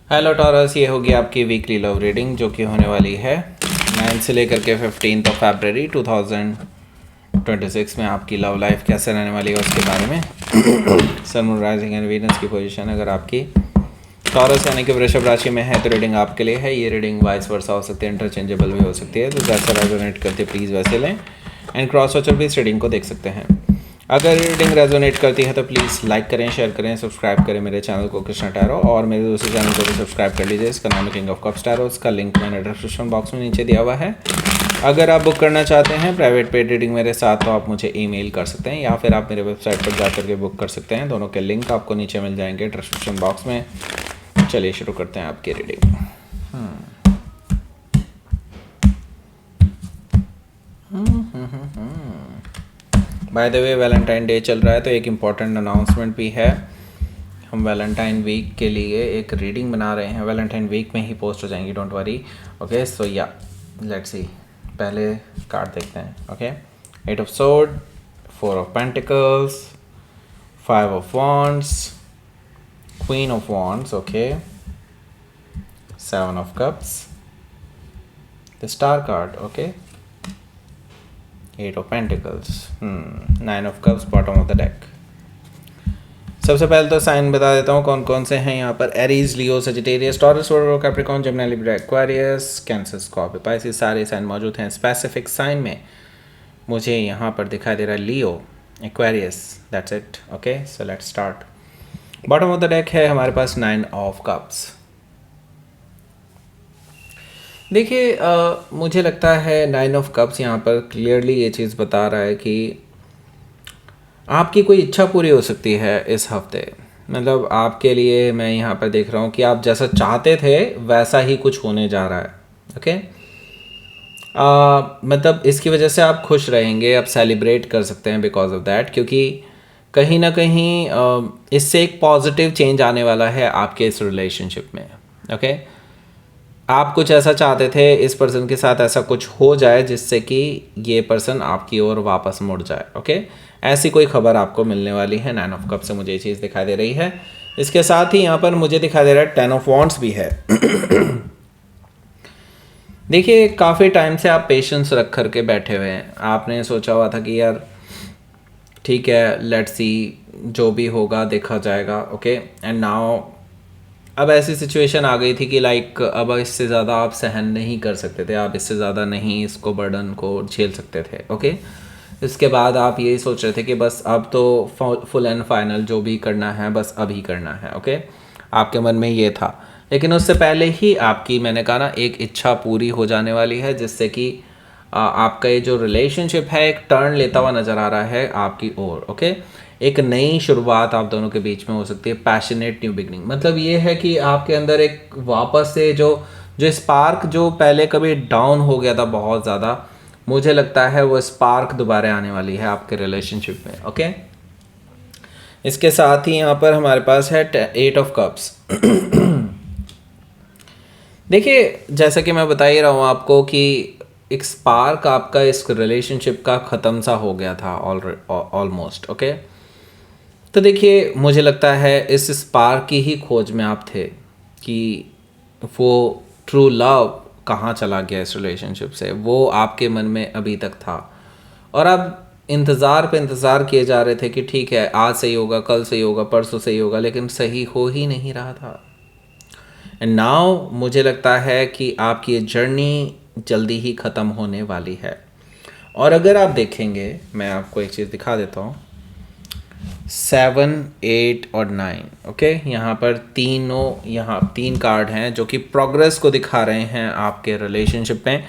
Hello taurus, ये होगी आपकी वीकली लव रीडिंग जो कि होने वाली है 9 से लेकर के 15 फरवरी 2026 में। आपकी लव लाइफ कैसे रहने वाली है उसके बारे में। Sun moon rising and Venus की पोजीशन अगर आपकी टॉरस यानी कि वृषभ राशि में है तो रीडिंग आपके लिए है। ये रीडिंग वाइस वर्सा हो सकती है, इंटरचेंजेबल भी हो सकती है, तो जैसा रेजोनेट करते प्लीज़ वैसे लें। एंड क्रॉस वॉचर भी इस रीडिंग को देख सकते हैं। अगर रीडिंग रेजोनेट करती है तो प्लीज़ लाइक करें, शेयर करें, सब्सक्राइब करें मेरे चैनल को कृष्णा टैरो, और मेरे दूसरे चैनल को भी सब्सक्राइब कर लीजिए। इसका नाम है किंग ऑफ कप्स टैरो। उसका लिंक मैंने डिस्क्रिप्शन बॉक्स में नीचे दिया हुआ है। अगर आप बुक करना चाहते हैं प्राइवेट पेड रीडिंग मेरे साथ तो आप मुझे ईमेल कर सकते हैं या फिर आप मेरे वेबसाइट पर जा करके बुक कर सकते हैं। दोनों के लिंक आपको नीचे मिल जाएंगे डिस्क्रिप्शन बॉक्स में। चलिए शुरू करते हैं आपकी reading. By the way Valentine day चल रहा है तो एक इम्पॉर्टेंट अनाउंसमेंट भी है। हम वैलेंटाइन वीक के लिए एक रीडिंग बना रहे हैं। वैलेंटाइन वीक में ही पोस्ट हो जाएंगी, डोंट वरी। ओके, सो या लेट्स सी। पहले कार्ड देखते हैं। Okay, 8 of sword, 4 of pentacles, 5 of wands, queen of wands, okay, 7 of cups, the star card, okay, 8 of pentacles, 9 of cups, bottom of the deck. सबसे पहले तो sign बता देता हूँ कौन कौन से हैं यहाँ पर। Aries, Leo, Sagittarius, Taurus, Virgo, Capricorn, Gemini, Libra, Aquarius, Cancer, Scorpio, Pisces, सारे साइन मौजूद हैं। स्पेसिफिक साइन में मुझे यहाँ पर दिखाई दे रहा है Leo, Aquarius, that's it. Okay, so let's start. Bottom of the deck है हमारे पास 9 ऑफ कप्स। देखिए, मुझे लगता है 9 ऑफ कप्स यहाँ पर क्लियरली ये चीज़ बता रहा है कि आपकी कोई इच्छा पूरी हो सकती है इस हफ्ते। मतलब आपके लिए मैं यहाँ पर देख रहा हूँ कि आप जैसा चाहते थे वैसा ही कुछ होने जा रहा है। ओके, मतलब इसकी वजह से आप खुश रहेंगे, आप सेलिब्रेट कर सकते हैं बिकॉज ऑफ दैट, क्योंकि कहीं ना कहीं इससे एक पॉजिटिव चेंज आने वाला है आपके इस रिलेशनशिप में। ओके, आप कुछ ऐसा चाहते थे, इस पर्सन के साथ ऐसा कुछ हो जाए जिससे कि ये पर्सन आपकी ओर वापस मुड़ जाए। ओके, ऐसी कोई खबर आपको मिलने वाली है। 9 ऑफ कप से मुझे ये चीज़ दिखाई दे रही है। इसके साथ ही यहाँ पर मुझे दिखाई दे रहा है 10 ऑफ वॉन्ड्स भी है। देखिए, काफ़ी टाइम से आप पेशेंस रख कर के बैठे हुए हैं। आपने सोचा हुआ था कि यार ठीक है, लेट्स सी, जो भी होगा देखा जाएगा। ओके, एंड नाउ अब ऐसी सिचुएशन आ गई थी कि लाइक अब इससे ज़्यादा आप सहन नहीं कर सकते थे, आप इससे ज़्यादा नहीं इसको बर्डन को झेल सकते थे। ओके, इसके बाद आप यही सोच रहे थे कि बस अब तो फुल एंड फाइनल जो भी करना है बस अभी करना है। ओके, आपके मन में ये था, लेकिन उससे पहले ही आपकी, मैंने कहा ना, एक इच्छा पूरी हो जाने वाली है जिससे कि आपका ये जो रिलेशनशिप है एक टर्न लेता हुआ नज़र आ रहा है आपकी ओर। ओके, एक नई शुरुआत आप दोनों के बीच में हो सकती है। पैशनेट न्यू बिगनिंग, मतलब ये है कि आपके अंदर एक वापस से जो जो स्पार्क जो पहले कभी डाउन हो गया था बहुत ज़्यादा, मुझे लगता है वो स्पार्क दोबारा आने वाली है आपके रिलेशनशिप में। ओके, इसके साथ ही यहाँ पर हमारे पास है 8 ऑफ कप्स। देखिए, जैसा कि मैं बता ही रहा हूँ आपको कि एक स्पार्क आपका इस रिलेशनशिप का ख़त्म सा हो गया था ऑलमोस्ट। ओके, तो देखिए, मुझे लगता है इस स्पार्क की ही खोज में आप थे कि वो ट्रू लव कहाँ चला गया इस रिलेशनशिप से। वो आपके मन में अभी तक था और अब इंतज़ार पे इंतज़ार किए जा रहे थे कि ठीक है, आज सही होगा, कल सही होगा, परसों सही होगा, लेकिन सही हो ही नहीं रहा था। एंड नाउ मुझे लगता है कि आपकी ये जर्नी जल्दी ही ख़त्म होने वाली है। और अगर आप देखेंगे, मैं आपको एक चीज़ दिखा देता हूँ। 7, 8 और 9। ओके, यहाँ पर यहाँ 3 कार्ड हैं जो कि प्रोग्रेस को दिखा रहे हैं आपके रिलेशनशिप में।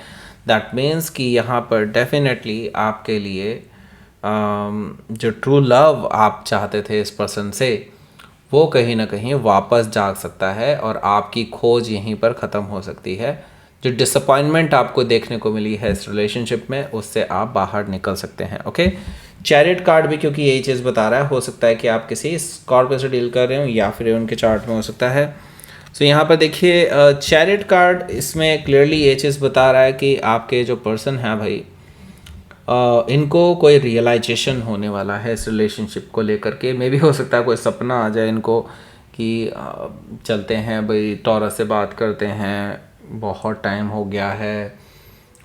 दैट मीन्स कि यहाँ पर डेफिनेटली आपके लिए जो ट्रू लव आप चाहते थे इस पर्सन से, वो कहीं ना कहीं वापस जाग सकता है और आपकी खोज यहीं पर ख़त्म हो सकती है। जो डिसअपॉइंटमेंट आपको देखने को मिली है इस रिलेशनशिप में, उससे आप बाहर निकल सकते हैं। ओके, चैरियट कार्ड भी क्योंकि यही चीज़ बता रहा है, हो सकता है कि आप किसी स्कॉर्पियो से डील कर रहे हो या फिर उनके चार्ट में हो सकता है। सो यहाँ पर देखिए, चैरियट कार्ड इसमें क्लियरली ये चीज़ बता रहा है कि आपके जो पर्सन है भाई, इनको कोई रियलाइजेशन होने वाला है इस रिलेशनशिप को लेकर के। मे भी हो सकता है कोई सपना आ जाए इनको कि चलते हैं भाई, टॉरस से बात करते हैं, बहुत टाइम हो गया है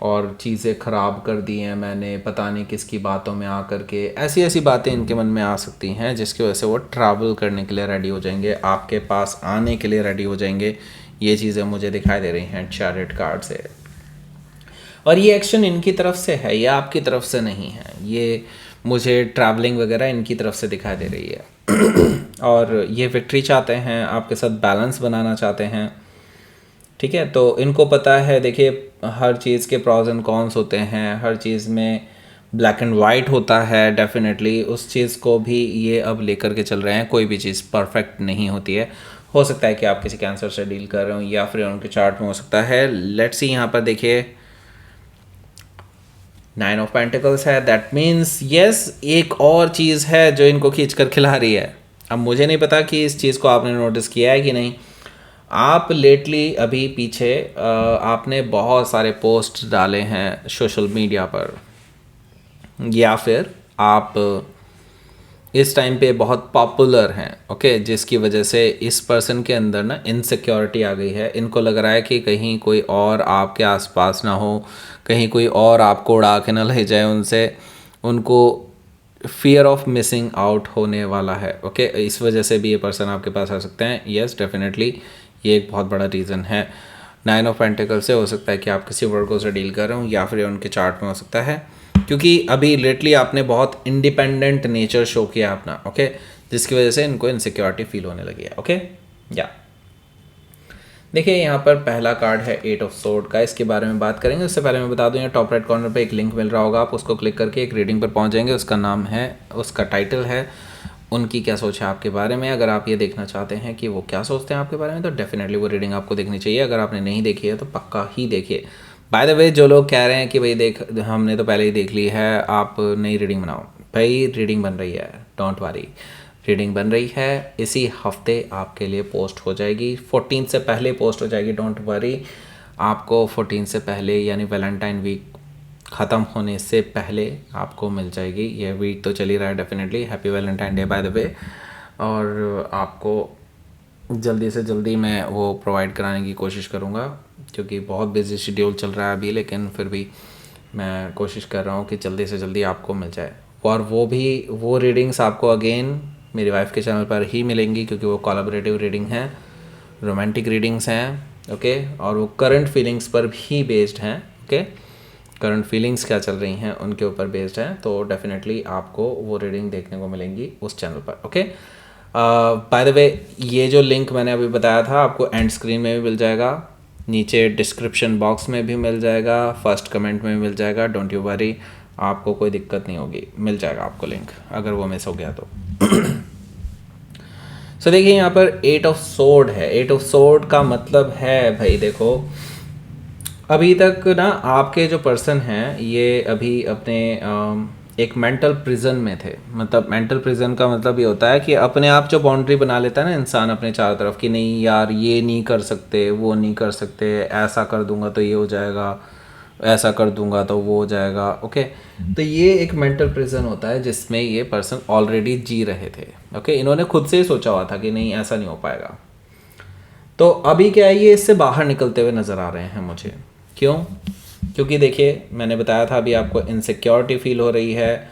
और चीज़ें ख़राब कर दी हैं मैंने, पता नहीं किसकी बातों में आकर के, ऐसी ऐसी बातें इनके मन में आ सकती हैं जिसकी वजह से वो ट्रैवल करने के लिए रेडी हो जाएंगे, आपके पास आने के लिए रेडी हो जाएंगे। ये चीज़ें मुझे दिखाई दे रही हैं चैरियट कार्ड से। और ये एक्शन इनकी तरफ से है, ये आपकी तरफ से नहीं है। ये मुझे ट्रैवलिंग वगैरह इनकी तरफ से दिखाई दे रही है और ये विक्ट्री चाहते हैं, आपके साथ बैलेंस बनाना चाहते हैं। ठीक है, तो इनको पता है, देखिए हर चीज़ के प्रॉज एंड कॉन्स होते हैं, हर चीज़ में ब्लैक एंड वाइट होता है। डेफिनेटली उस चीज़ को भी ये अब लेकर के चल रहे हैं। कोई भी चीज़ परफेक्ट नहीं होती है। हो सकता है कि आप किसी कैंसर से डील कर रहे हो या फिर उनके चार्ट में हो सकता है। लेट्स सी, यहाँ पर देखिए 9 ऑफ पेंटिकल्स है। दैट मीन्स यस, एक और चीज़ है जो इनको खींच कर खिला रही है। अब मुझे नहीं पता कि इस चीज़ को आपने नोटिस किया है कि नहीं। आप लेटली अभी पीछे आपने बहुत सारे पोस्ट डाले हैं सोशल मीडिया पर, या फिर आप इस टाइम पे बहुत पॉपुलर हैं, ओके, जिसकी वजह से इस पर्सन के अंदर ना इनसिक्योरिटी आ गई है। इनको लग रहा है कि कहीं कोई और आपके आसपास ना हो, कहीं कोई और आपको उड़ा के ना ले जाए उनसे। उनको फियर ऑफ मिसिंग आउट होने वाला है, ओके। इस वजह से भी ये पर्सन आपके पास आ सकते हैं। येस, डेफिनेटली ये एक बहुत बड़ा रीज़न है। 9 ऑफ पेंटिकल से हो सकता है कि आप किसी वर्गों से डील कर रहे हो या फिर उनके चार्ट में हो सकता है, क्योंकि अभी लेटली आपने बहुत इंडिपेंडेंट नेचर शो किया अपना, ओके, जिसकी वजह से इनको इनसिक्योरिटी फील होने लगी है, ओके। या देखिए यहाँ पर पहला कार्ड है 8 ऑफ सोर्ड का, इसके बारे में बात करेंगे। उससे पहले मैं बता दूँ, यहाँ टॉप राइट कॉर्नर पे एक लिंक मिल रहा होगा, आप उसको क्लिक करके एक रीडिंग पर पहुँच जाएंगे। उसका नाम है, उसका टाइटल है उनकी क्या सोच है आपके बारे में। अगर आप ये देखना चाहते हैं कि वो क्या सोचते हैं आपके बारे में, तो डेफिनेटली वो रीडिंग आपको देखनी चाहिए। अगर आपने नहीं देखी है तो पक्का ही देखिए। बाय द वे, जो लोग कह रहे हैं कि भाई देख, हमने तो पहले ही देख ली है, आप नई रीडिंग बनाओ, भाई रीडिंग बन रही है, डोंट वरी, रीडिंग बन रही है। इसी हफ्ते आपके लिए पोस्ट हो जाएगी, 14 से पहले पोस्ट हो जाएगी, डोंट वरी। आपको 14 से पहले, यानी वैलेंटाइन वीक ख़त्म होने से पहले आपको मिल जाएगी। ये वीक तो चल ही रहा है definitely. Happy Valentine day by the way. और आपको जल्दी से जल्दी मैं वो प्रोवाइड कराने की कोशिश करूँगा, क्योंकि बहुत बिजी शेड्यूल चल रहा है अभी, लेकिन फिर भी मैं कोशिश कर रहा हूँ कि जल्दी से जल्दी आपको मिल जाए। और वो रीडिंग्स आपको अगेन मेरी वाइफ के चैनल पर ही मिलेंगी, क्योंकि वो कोलैबोरेटिव रीडिंग हैं, रोमांटिक रीडिंग्स हैं, ओके। और वो करंट फीलिंग्स पर भी बेस्ड हैं, ओके। करंट फीलिंग्स क्या चल रही हैं उनके ऊपर बेस्ड हैं, तो डेफिनेटली आपको वो रीडिंग देखने को मिलेंगी उस चैनल पर, ओके। बाय द वे, ये जो लिंक मैंने अभी बताया था आपको एंड स्क्रीन में भी मिल जाएगा, नीचे डिस्क्रिप्शन बॉक्स में भी मिल जाएगा, फर्स्ट कमेंट में भी मिल जाएगा। डोंट यू वरी, आपको कोई दिक्कत नहीं होगी, मिल जाएगा आपको लिंक अगर वो मिस हो गया तो। सो देखिए यहाँ पर 8 ऑफ सोर्ड है। 8 ऑफ सोर्ड का मतलब है, भाई देखो, अभी तक ना आपके जो पर्सन हैं ये अभी अपने एक मेंटल प्रिजन में थे। मतलब मेंटल प्रिजन का मतलब ये होता है कि अपने आप जो बाउंड्री बना लेता है ना इंसान अपने चारों तरफ, कि नहीं यार ये नहीं कर सकते, वो नहीं कर सकते, ऐसा कर दूंगा तो ये हो जाएगा, ऐसा कर दूंगा तो वो हो जाएगा, ओके। तो ये एक मेंटल प्रिजन होता है जिसमें ये पर्सन ऑलरेडी जी रहे थे, ओके। इन्होंने खुद से ही सोचा हुआ था कि नहीं ऐसा नहीं हो पाएगा। तो अभी क्या है, ये इससे बाहर निकलते हुए नज़र आ रहे हैं मुझे। क्यों? क्योंकि देखिए मैंने बताया था अभी आपको, इनसिक्योरिटी फील हो रही है,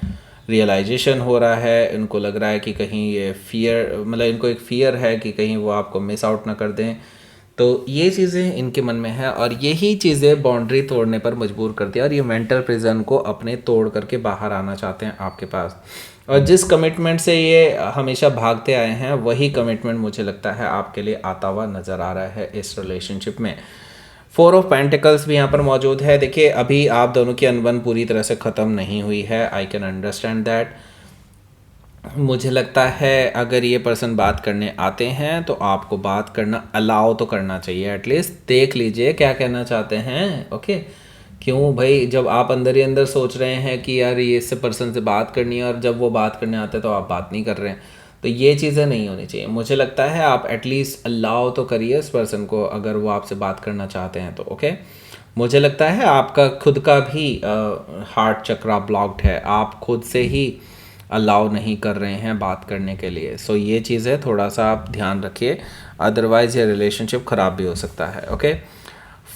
रियलाइजेशन हो रहा है, इनको लग रहा है कि कहीं ये फियर, मतलब इनको एक फियर है कि कहीं वो आपको मिस आउट ना कर दें। तो ये चीज़ें इनके मन में है और यही चीज़ें बाउंड्री तोड़ने पर मजबूर करती है और ये मेंटल प्रिजन को अपने तोड़ करके बाहर आना चाहते हैं आपके पास। और जिस कमिटमेंट से ये हमेशा भागते आए हैं वही कमिटमेंट मुझे लगता है आपके लिए आता हुआ नज़र आ रहा है इस रिलेशनशिप में। 4 ऑफ पेंटिकल्स भी यहाँ पर मौजूद है। देखिए अभी आप दोनों की अनबन पूरी तरह से ख़त्म नहीं हुई है, आई कैन अंडरस्टैंड दैट। मुझे लगता है अगर ये पर्सन बात करने आते हैं तो आपको बात करना अलाउ तो करना चाहिए, एटलीस्ट देख लीजिए क्या कहना चाहते हैं, ओके। क्यों भाई, जब आप अंदर ही अंदर सोच रहे हैं कि यार ये इससे पर्सन से बात करनी है और जब वो बात करने आते हैं तो आप बात नहीं कर रहे हैं, तो ये चीज़ें नहीं होनी चाहिए। मुझे लगता है आप एटलीस्ट अलाउ तो करिए इस पर्सन को, अगर वो आपसे बात करना चाहते हैं तो, ओके। मुझे लगता है आपका खुद का भी हार्ट चक्रा ब्लॉक्ड है, आप खुद से ही अलाउ नहीं कर रहे हैं बात करने के लिए। सो ये चीज़ें थोड़ा सा आप ध्यान रखिए, अदरवाइज़ ये रिलेशनशिप ख़राब भी हो सकता है। ओके,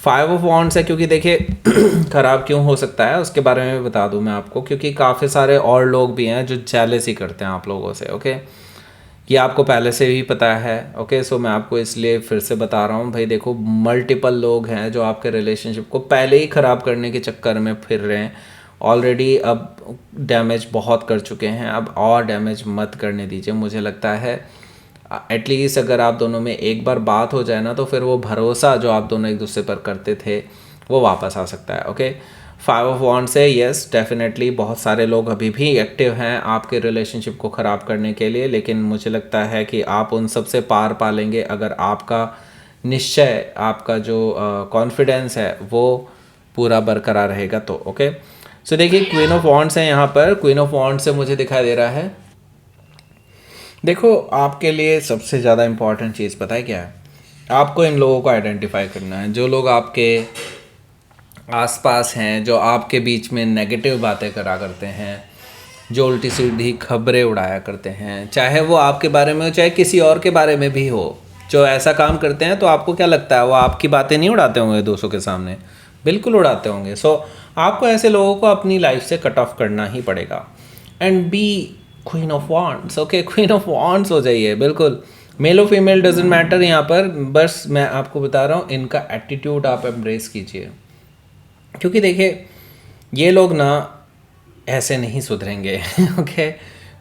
5 ऑफ वॉन्ड्स है, क्योंकि देखिए ख़राब क्यों हो सकता है उसके बारे में भी बता दूं मैं आपको, क्योंकि काफ़ी सारे और लोग भी हैं जो जेलसी करते हैं आप लोगों से। ओके, ये आपको पहले से ही पता है। ओके, सो मैं आपको इसलिए फिर से बता रहा हूँ भाई, देखो मल्टीपल लोग हैं जो आपके रिलेशनशिप को पहले ही ख़राब करने के चक्कर में फिर रहे हैं ऑलरेडी। अब डैमेज बहुत कर चुके हैं, अब और डैमेज मत करने दीजिए। मुझे लगता है एटलीस्ट अगर आप दोनों में एक बार बात हो जाए ना, तो फिर वो भरोसा जो आप दोनों एक दूसरे पर करते थे वो वापस आ सकता है। ओके, 5 ऑफ वॉन्ड्स से यस डेफिनेटली बहुत सारे लोग अभी भी एक्टिव हैं आपके रिलेशनशिप को ख़राब करने के लिए, लेकिन मुझे लगता है कि आप उन सब से पार पा लेंगे अगर आपका निश्चय, आपका जो कॉन्फिडेंस है वो पूरा बरकरार रहेगा तो। ओके, सो देखिए क्वीन ऑफ वॉन्ड्स है यहाँ पर। क्वीन ऑफ वॉन्ड्स से मुझे दिखाई दे रहा है, देखो आपके लिए सबसे ज़्यादा इम्पॉर्टेंट चीज़ पता है क्या है? आपको इन लोगों को आइडेंटिफाई करना है, जो लोग आपके आसपास हैं, जो आपके बीच में नेगेटिव बातें करा करते हैं, जो उल्टी सीधी खबरें उड़ाया करते हैं, चाहे वो आपके बारे में हो चाहे किसी और के बारे में भी हो। जो ऐसा काम करते हैं तो आपको क्या लगता है वो आपकी बातें नहीं उड़ाते होंगे दूसरों के सामने? बिल्कुल उड़ाते होंगे। सो आपको ऐसे लोगों को अपनी लाइफ से कट ऑफ करना ही पड़ेगा and be queen of wands. Okay, queen of wands हो जाइए, बिल्कुल मेल और फीमेल डजेंट मैटर यहाँ पर। बस मैं आपको बता रहा हूँ इनका एटीट्यूड आप एम्ब्रेस कीजिए, क्योंकि देखिए ये लोग ना ऐसे नहीं सुधरेंगे। ओके,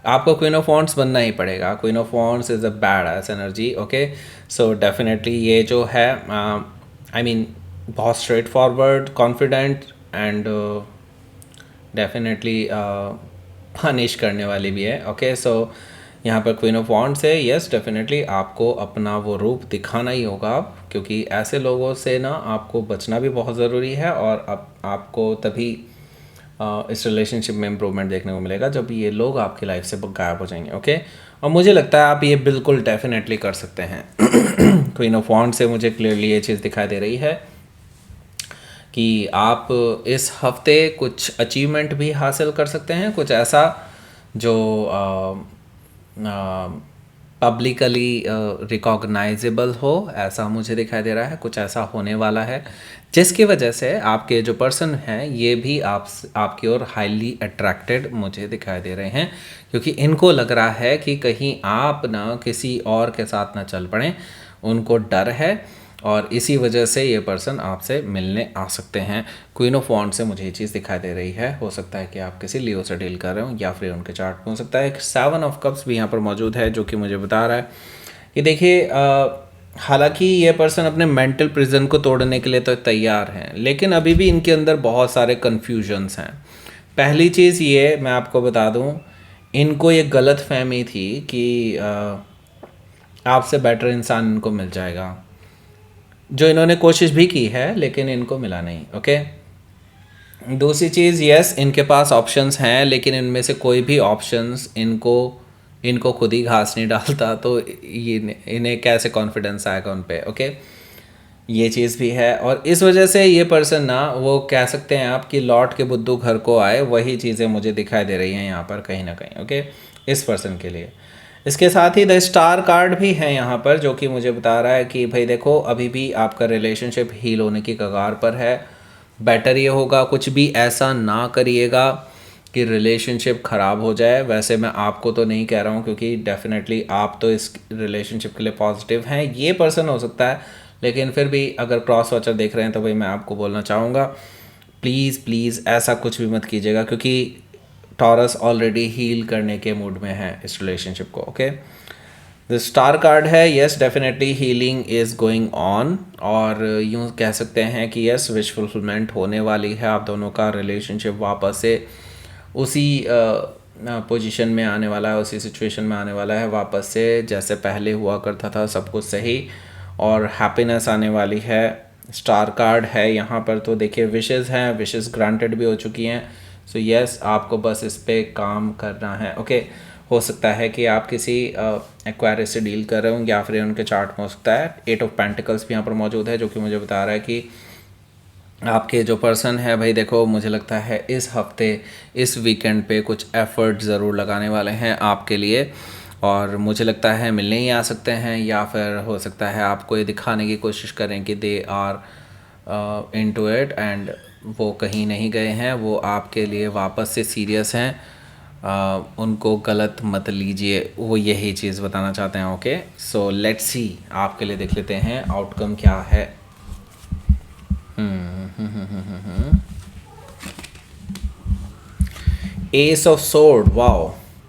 आपको क्वीन ऑफ वॉन्ड्स बनना ही पड़ेगा। Queen of wands is a bad S energy. Okay, so definitely ये जो है आई मीन बहुत straight forward, confident and definitely punish करने वाली भी है। ओके, सो यहाँ पर क्वीन ऑफ वॉन्ड्स है, यस डेफिनेटली आपको अपना वो रूप दिखाना ही होगा, क्योंकि ऐसे लोगों से ना आपको बचना भी बहुत ज़रूरी है। और अब आपको तभी इस रिलेशनशिप में इम्प्रूवमेंट देखने को मिलेगा जब ये लोग आपकी लाइफ से गायब हो जाएंगे। ओके, और मुझे लगता है आप ये बिल्कुल डेफिनेटली कर सकते हैं। क्वीन ऑफ वॉन्ड्स से मुझे क्लियरली ये चीज़ दिखाई दे रही है कि आप इस हफ्ते कुछ अचीवमेंट भी हासिल कर सकते हैं, कुछ ऐसा जो पब्लिकली रिकॉग्नाइजेबल हो, ऐसा मुझे दिखाई दे रहा है। कुछ ऐसा होने वाला है जिसकी वजह से आपके जो पर्सन हैं ये भी आपकी ओर हाईली अट्रैक्टेड मुझे दिखाई दे रहे हैं, क्योंकि इनको लग रहा है कि कहीं आप ना किसी और के साथ ना चल पड़ें। उनको डर है और इसी वजह से ये पर्सन आपसे मिलने आ सकते हैं। क्वीन ऑफ वॉन्ड से मुझे ये चीज़ दिखाई दे रही है। हो सकता है कि आप किसी लियो से डील कर रहे हो या फिर उनके चार्ट में हो सकता है। 7 ऑफ कप्स भी यहाँ पर मौजूद है, जो कि मुझे बता रहा है कि देखिए हालांकि ये पर्सन अपने मेंटल प्रिजन को तोड़ने के लिए तो तैयार हैं, लेकिन अभी भी इनके अंदर बहुत सारे कन्फ्यूजन्स हैं। पहली चीज़ ये मैं आपको बता दूँ, इनको ये गलत फहमी थी कि आपसे बेटर इंसान इनको मिल जाएगा, जो इन्होंने कोशिश भी की है लेकिन इनको मिला नहीं। ओके, दूसरी चीज़ यस इनके पास ऑप्शंस हैं, लेकिन इनमें से कोई भी ऑप्शंस इनको खुद ही घास नहीं डालता, तो ये इन्हें कैसे कॉन्फिडेंस आएगा उन पे। ओके, ये चीज़ भी है। और इस वजह से ये पर्सन ना, वो कह सकते हैं आप कि लौट के बुद्धू घर को आए, वही चीज़ें मुझे दिखाई दे रही हैं यहाँ पर कहीं ना कहीं। ओके, इस पर्सन के लिए इसके साथ ही द स्टार कार्ड भी है यहाँ पर, जो कि मुझे बता रहा है कि भाई देखो अभी भी आपका रिलेशनशिप हील होने की कगार पर है। बेटर ये होगा कुछ भी ऐसा ना करिएगा कि रिलेशनशिप ख़राब हो जाए। वैसे मैं आपको तो नहीं कह रहा हूँ, क्योंकि डेफिनेटली आप तो इस रिलेशनशिप के लिए पॉजिटिव हैं। ये पर्सन हो सकता है, लेकिन फिर भी अगर क्रॉस वॉचर देख रहे हैं तो भाई मैं आपको बोलना चाहूँगा प्लीज़ ऐसा कुछ भी मत कीजिएगा, क्योंकि टॉरस ऑलरेडी हील करने के मूड में है इस रिलेशनशिप को। ओके, द स्टार कार्ड है, yes definitely healing is going on, और यूँ कह सकते हैं कि यस विश फुलफिलमेंट होने वाली है। आप दोनों का रिलेशनशिप वापस से उसी पोजीशन में आने वाला है, उसी सिचुएशन में आने वाला है वापस से, जैसे पहले हुआ करता था, सब कुछ सही और हैप्पीनेस आने वाली है। स्टार कार्ड है यहाँ पर, तो देखिए विशेज़ हैं, विशेज़ ग्रांटेड भी हो चुकी हैं। सो यस आपको बस इस पे काम करना है। ओके, हो सकता है कि आप किसी एक्वायरिस से डील कर रहे हो या फिर उनके चार्ट में हो सकता है 8 ऑफ पेंटिकल्स भी यहाँ पर मौजूद है, जो कि मुझे बता रहा है कि आपके जो पर्सन है भाई, देखो मुझे लगता है इस हफ्ते, इस वीकेंड पे कुछ एफर्ट ज़रूर लगाने वाले हैं आपके लिए, और मुझे लगता है मिलने ही आ सकते हैं, या फिर हो सकता है आपको ये दिखाने की कोशिश करें कि they are into it and वो कहीं नहीं गए हैं, वो आपके लिए वापस से सीरियस हैं। उनको गलत मत लीजिए, वो यही चीज़ बताना चाहते हैं। ओके, सो लेट्स सी, आपके लिए देख लेते हैं आउटकम क्या है। S of sword, wow,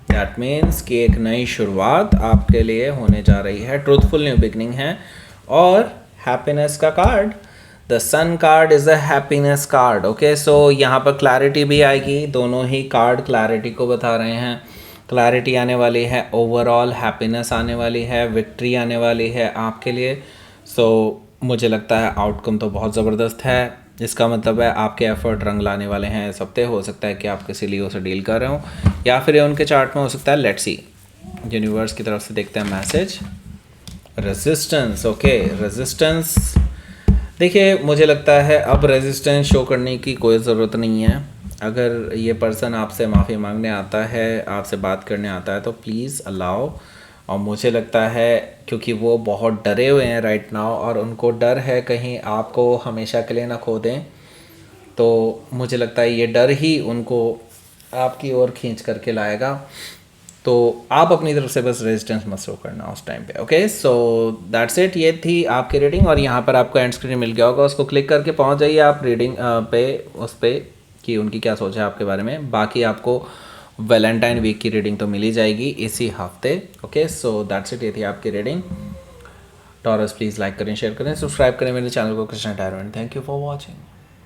that means कि एक नई शुरुआत आपके लिए होने जा रही है, ट्रूथफुल न्यू बिगनिंग है। और हैप्पीनेस का card, the sun card is a happiness card. Okay, so यहाँ पर क्लैरिटी भी आएगी, दोनों ही कार्ड क्लैरिटी को बता रहे हैं। क्लैरिटी आने वाली है, ओवरऑल हैप्पीनेस आने वाली है, विक्ट्री आने वाली है आपके लिए। सो मुझे लगता है आउटकम तो बहुत ज़बरदस्त है। इसका मतलब है आपके एफर्ट रंग लाने वाले हैं इस हफ्ते। हो सकता है कि आप किसी लियो से डील कर रहे हो, या फिर ये उनके चार्ट में हो सकता है। लेट्स सी, यूनिवर्स की तरफ से देखते हैं मैसेज। Resistance, okay, resistance. देखिए मुझे लगता है अब रेजिस्टेंस शो करने की कोई ज़रूरत नहीं है। अगर ये पर्सन आपसे माफ़ी मांगने आता है, आपसे बात करने आता है, तो प्लीज़ अलाउ। और मुझे लगता है क्योंकि वो बहुत डरे हुए हैं राइट नाउ, और उनको डर है कहीं आपको हमेशा के लिए ना खो दें, तो मुझे लगता है ये डर ही उनको आपकी ओर खींच करके लाएगा। तो आप अपनी तरफ से बस रेजिस्टेंस मत शो करना उस टाइम पे। ओके, सो दैट्स इट, ये थी आपकी रीडिंग। और यहाँ पर आपको एंड स्क्रीन मिल गया होगा, उसको क्लिक करके पहुँच जाइए आप रीडिंग पे, उस पर कि उनकी क्या सोच है आपके बारे में। बाकी आपको वैलेंटाइन वीक की रीडिंग तो मिल ही जाएगी इसी हफ्ते। ओके, सो दैट्स इट, ये थी आपकी रीडिंग। टॉरस प्लीज़ लाइक करें, शेयर करें, सब्सक्राइब करें मेरे चैनल को Krishna tyrant. Thank you for watching.